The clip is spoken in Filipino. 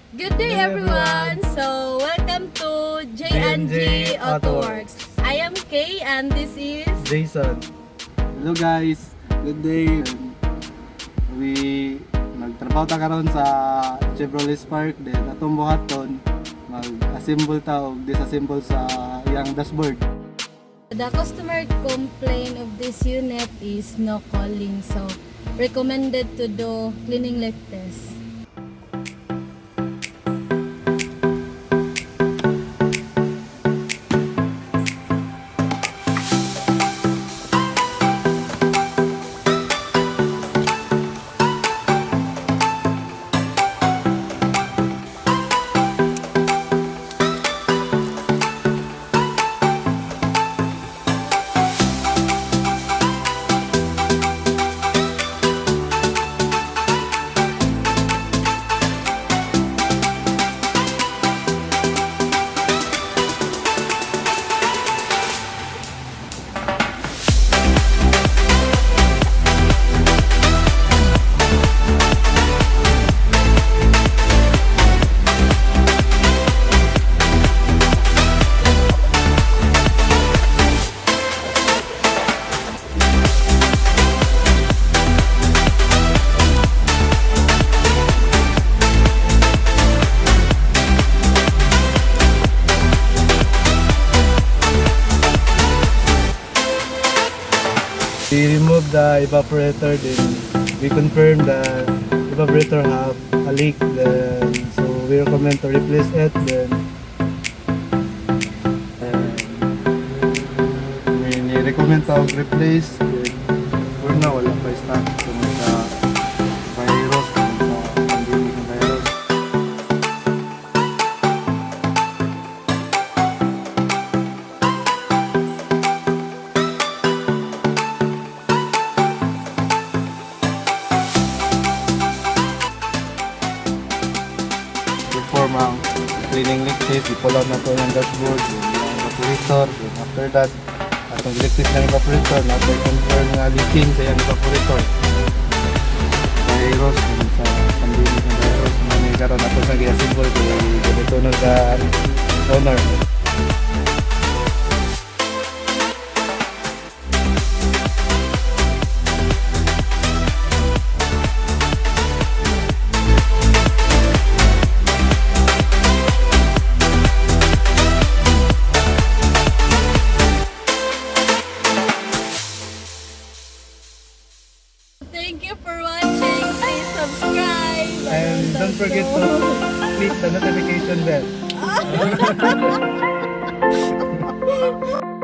Good day everyone! So, welcome to J&J Autoworks. I am Kay and this is Jason. Hello guys, good day. We nagtrabaho ta karon sa Chevrolet Spark then atong buhaton mag-assemble ta og disassemble sa iyang dashboard. the customer complaint of this unit is no calling, so recommended to do cleaning lift test. We remove the evaporator, then we confirm the evaporator have a leak, then so we recommend to replace it. Then we recommend to replace. Then for now wala pa stock tungkol sa virus, sa pandemic ng virus. Perform ang cleaning leak test, i-pull out na ito yung dashboard, yung evaporator. Then after that, atong electric ng evaporator, natin confirm nga leaking sa yung evaporator. Virus, kung sa pandemic ng virus, may karoon na ito sa i-assemble kung ganito na sa owner. Thank you for watching. Please subscribe. And don't forget to click the notification bell.